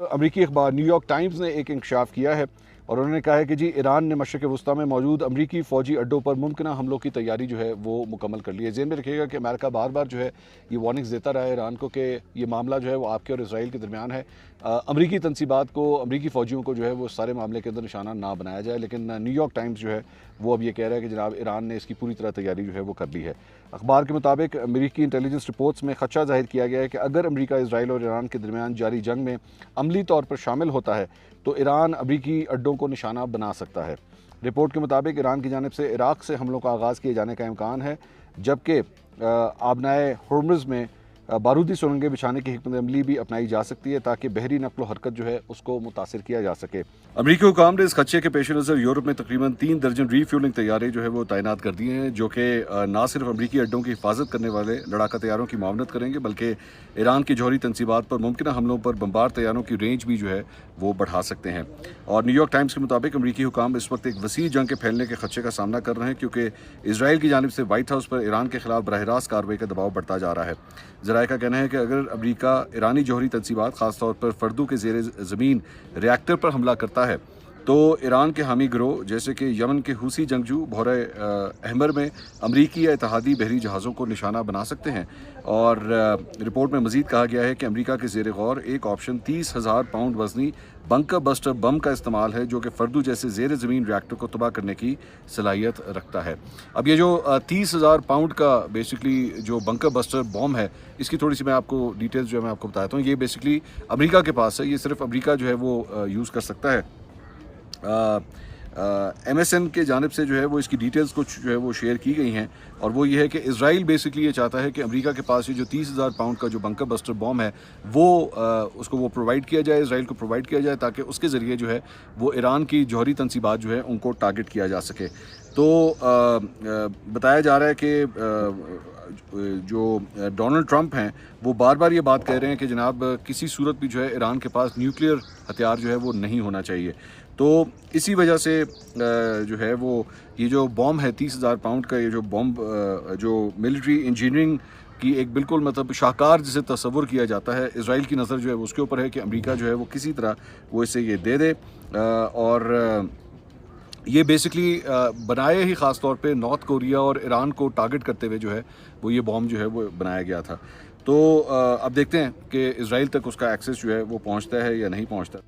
امریکی اخبار new York Times نے ایک انکشاف کیا ہے اور انہوں نے کہا ہے کہ جی ایران نے مشرق وسطیٰ میں موجود امریکی فوجی اڈوں پر ممکنہ حملوں کی تیاری جو ہے وہ مکمل کر لی ہے۔ ذہن میں رکھیے گا کہ امریکہ بار بار جو ہے یہ وارننگز دیتا رہا ہے ایران کو کہ یہ معاملہ جو ہے وہ آپ کے اور اسرائیل کے درمیان ہے، امریکی تنصیبات کو، امریکی فوجیوں کو جو ہے وہ سارے معاملے کے اندر نشانہ نہ بنایا جائے، لیکن نیو یارک ٹائمز جو ہے وہ اب یہ کہہ رہا ہے کہ جناب ایران نے اس کی پوری طرح تیاری جو ہے وہ کر لی ہے۔ اخبار کے مطابق امریکی انٹیلیجنس رپورٹس میں خدشہ ظاہر کیا گیا ہے کہ اگر امریکہ اسرائیل اور ایران کے درمیان جاری جنگ میں عملی طور پر شامل ہوتا ہے تو ایران امریکی اڈوں کو نشانہ بنا سکتا ہے۔ رپورٹ کے مطابق ایران کی جانب سے عراق سے حملوں کا آغاز کیے جانے کا امکان ہے، جبکہ آبنائے ہرمز میں بارودی سرنگیں بچھانے کی حکمت عملی بھی اپنائی جا سکتی ہے تاکہ بحری نقل و حرکت جو ہے اس کو متاثر کیا جا سکے۔ امریکی حکام نے اس خدشے کے پیش نظر یورپ میں تقریباً 3 درجن ری فیولنگ طیارے جو ہے وہ تعینات کر دیے ہیں، جو کہ نہ صرف امریکی اڈوں کی حفاظت کرنے والے لڑاکا طیاروں کی معاونت کریں گے بلکہ ایران کی جوہری تنصیبات پر ممکنہ حملوں پر بمبار طیاروں کی رینج بھی جو ہے وہ بڑھا سکتے ہیں۔ اور نیو یارک ٹائمز کے مطابق امریکی حکام اس وقت ایک وسیع جنگ کے پھیلنے کے خدشے کا سامنا کر رہے ہیں، کیونکہ اسرائیل کی جانب سے وائٹ ہاؤس پر ایران کے خلاف براہ راست کارروائی کا دباؤ بڑھتا جا رہا ہے۔ ذرائع کا کہنا ہے کہ اگر امریکہ ایرانی جوہری تنصیبات خاص طور پر فردو کے زیر زمین ری ایکٹر پر حملہ کرتا ہے تو ایران کے حامی گروہ جیسے کہ یمن کے حوثی جنگجو بحیرہ احمر میں امریکی یا اتحادی بحری جہازوں کو نشانہ بنا سکتے ہیں۔ اور رپورٹ میں مزید کہا گیا ہے کہ امریکہ کے زیر غور ایک آپشن 30,000 پاؤنڈ وزنی بنکر بسٹر بم کا استعمال ہے، جو کہ فردو جیسے زیر زمین ری ایکٹر کو تباہ کرنے کی صلاحیت رکھتا ہے۔ اب یہ جو 30,000 پاؤنڈ کا بیسکلی جو بنکر بسٹر بم ہے، اس کی تھوڑی سی میں آپ کو ڈیٹیلز جو ہے میں آپ کو بتاتا ہوں۔ یہ بیسکلی امریکہ کے پاس ہے، یہ صرف امریکہ جو ہے وہ یوز کر سکتا ہے۔ ایم ایس این کے جانب سے جو ہے وہ اس کی ڈیٹیلز کچھ جو ہے وہ شیئر کی گئی ہیں، اور وہ یہ ہے کہ اسرائیل بیسکلی یہ چاہتا ہے کہ امریکہ کے پاس یہ جو 30,000 پاؤنڈ کا جو بنکر بسٹر بم ہے وہ اس کو وہ پرووائڈ کیا جائے، اسرائیل کو پرووائڈ کیا جائے، تاکہ اس کے ذریعے جو ہے وہ ایران کی جوہری تنصیبات جو ہے ان کو ٹارگٹ کیا جا سکے۔ تو بتایا جا رہا ہے کہ جو ڈونلڈ ٹرمپ ہیں وہ بار بار یہ بات کہہ رہے ہیں کہ جناب کسی صورت بھی جو ہے ایران کے پاس نیوکلیئر ہتھیار جو ہے وہ نہیں ہونا چاہیے۔ تو اسی وجہ سے جو ہے وہ یہ جو بم ہے 30,000 پاؤنڈ کا، یہ جو بم جو ملٹری انجینئرنگ کی ایک بالکل مطلب شاہکار جسے تصور کیا جاتا ہے، اسرائیل کی نظر جو ہے اس کے اوپر ہے کہ امریکہ جو ہے وہ کسی طرح وہ اسے یہ دے دے، اور یہ بیسکلی بنائے ہی خاص طور پہ نارتھ کوریا اور ایران کو ٹارگٹ کرتے ہوئے جو ہے وہ یہ بم جو ہے وہ بنایا گیا تھا۔ تو اب دیکھتے ہیں کہ اسرائیل تک اس کا ایکسیس جو ہے وہ پہنچتا ہے یا نہیں پہنچتا۔